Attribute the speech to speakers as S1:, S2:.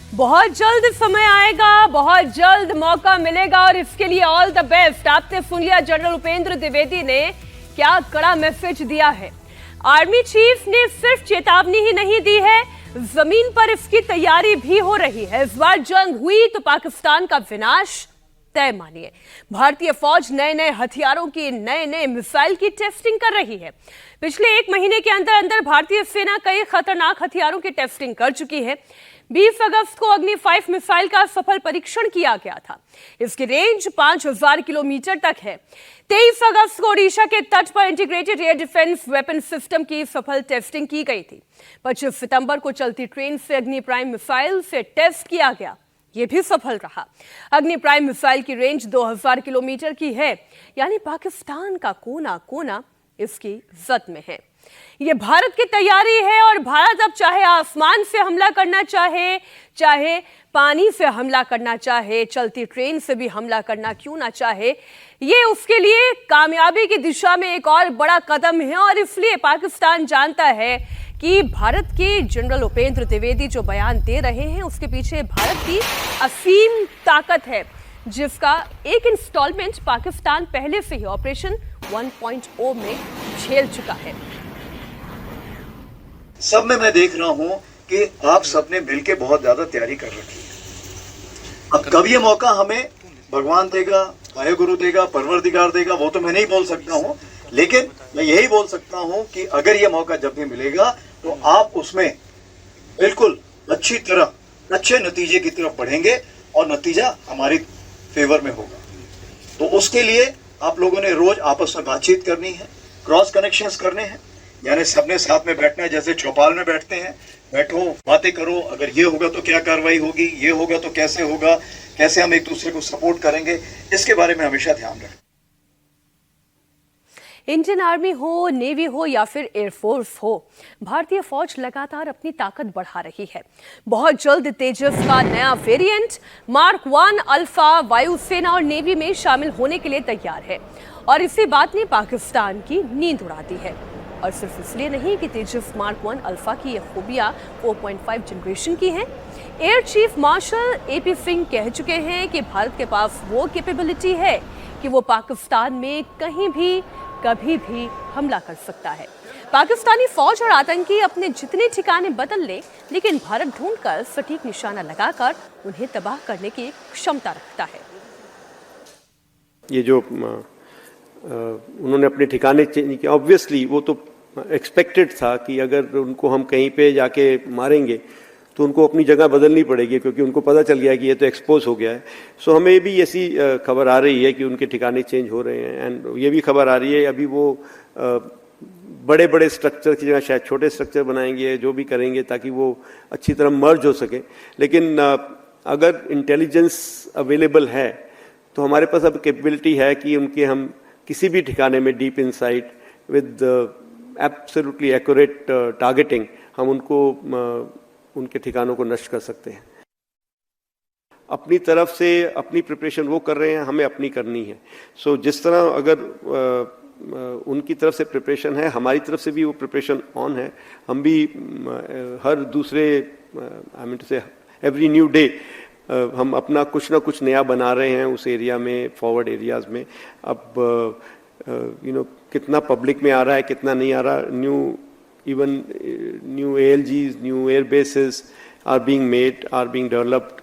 S1: बहुत जल्द समय आएगा, बहुत जल्द मौका मिलेगा और इसके लिए ऑल द बेस्ट। आपने सुन लिया जनरल उपेंद्र द्विवेदी ने क्या कड़ा मैसेज दिया है। आर्मी चीफ ने सिर्फ चेतावनी ही नहीं दी है, जमीन पर इसकी तैयारी भी हो रही है। इस बार जंग हुई तो पाकिस्तान का विनाश तय मानिए। भारतीय फौज नए नए हथियारों की, नए नए मिसाइल की टेस्टिंग कर रही है। पिछले 1 महीने के अंदर अंदर भारतीय सेना कई खतरनाक हथियारों की टेस्टिंग कर चुकी है। 20 अगस्त को अग्नि 5 मिसाइल का सफल परीक्षण किया गया था। इसकी रेंज 5000 किलोमीटर तक है। 23 अगस्त को ओडिशा के तट पर integrated air defence weapon system की सफल टेस्टिंग की गई थी। 25 सितंबर को चलती ट्रेन से अग्नि प्राइम मिसाइल से टेस्ट किया गया, यह भी सफल रहा। अग्नि प्राइम मिसाइल की रेंज 2000 किलोमीटर की है, यानी पाकिस्तान का कोना कोना इसकी जद में है। यह भारत की तैयारी है और भारत अब चाहे आसमान से हमला करना चाहे, चाहे पानी से हमला करना चाहे, चलती ट्रेन से भी हमला करना क्यों ना चाहे, ये उसके लिए कामयाबी की दिशा में एक और बड़ा कदम है। और इसलिए पाकिस्तान जानता है कि भारत के जनरल उपेंद्र द्विवेदी जो बयान दे रहे हैं उसके पीछे भारत की असीम ताकत है, जिसका एक इंस्टॉलमेंट पाकिस्तान पहले से ही ऑपरेशन 1.0 में झेल चुका है।
S2: सब में मैं देख रहा हूं कि आप सबने मिलके बहुत ज्यादा तैयारी कर रखी है। अब कब ये मौका हमें भगवान देगा, वाहेगुरु देगा, परवरदिगार देगा, वो तो मैं नहीं बोल सकता हूं, लेकिन मैं यही बोल सकता हूं कि अगर ये मौका जब भी मिलेगा तो आप उसमें बिल्कुल अच्छी तरह अच्छे नतीजे की तरफ बढ़ेंगे और नतीजा हमारी फेवर में होगा। तो उसके लिए आप लोगों ने रोज आपस में बातचीत करनी है, क्रॉस कनेक्शंस करने हैं, यानी सबने साथ में बैठना है, जैसे चौपाल में बैठते हैं, बैठो बातें करो, अगर ये होगा तो क्या कार्रवाई होगी, ये होगा तो कैसे होगा, कैसे हम एक दूसरे को सपोर्ट करेंगे, इसके बारे में हमेशा ध्यान रखें।
S1: इंडियन आर्मी हो, नेवी हो या फिर एयरफोर्स हो, भारतीय फौज लगातार अपनी ताकत बढ़ा रही है। बहुत जल्द तेजस का नया वेरिएंट मार्क 1 अल्फा वायुसेना और नेवी में शामिल होने के लिए तैयार है और इसी बात ने पाकिस्तान की नींद उड़ा दी है। और सिर्फ इसलिए नहीं कि तेजस मार्क 1 अल्फा की ये खूबियां 4.5 जनरेशन की हैं। Air chief marshal AP Singh कह चुके हैं कि भारत के पास वो कैपेबिलिटी है कि वो पाकिस्तान में कहीं भी कभी भी हमला कर सकता है। पाकिस्तानी फौज और आतंकी अपने जितने ठिकाने बदल ले, लेकिन भारत ढूंढकर सटीक निशाना लगाकर उन्हें तबाह करने की क्षमता रखता है।
S3: ये जो उन्होंने अपने ठिकाने चेंज किया, ऑब्वियसली वो तो एक्सपेक्टेड था कि अगर उनको हम कहीं पे जाके मारेंगे तो उनको अपनी जगह बदलनी पड़ेगी, क्योंकि उनको पता चल गया है कि ये तो एक्सपोज हो गया है। सो हमें भी ऐसी खबर आ रही है कि उनके ठिकाने चेंज हो रहे हैं। एंड ये भी खबर आ रही है अभी वो बड़े बड़े स्ट्रक्चर की जगह शायद छोटे स्ट्रक्चर बनाएंगे, जो भी करेंगे ताकि वो अच्छी तरह मर्ज हो सके। लेकिन अगर इंटेलिजेंस अवेलेबल है तो हमारे पास अब कैपेबिलिटी है कि उनके हम किसी भी ठिकाने में deep insight with absolutely accurate targeting हम उनको उनके ठिकानों को नष्ट कर सकते हैं। अपनी तरफ से अपनी प्रिपरेशन वो कर रहे हैं, हमें अपनी करनी है। सो जिस तरह अगर उनकी तरफ से प्रिपरेशन है, हमारी तरफ से भी वो प्रिपरेशन ऑन है। हम भी हर दूसरे आई मीन टू से एवरी न्यू डे हम अपना कुछ ना कुछ नया बना रहे हैं उस एरिया में, फॉरवर्ड एरियाज में। अब कितना पब्लिक में आ रहा है, कितना नहीं आ रहा, new ALGs, new air bases are being made, are being developed.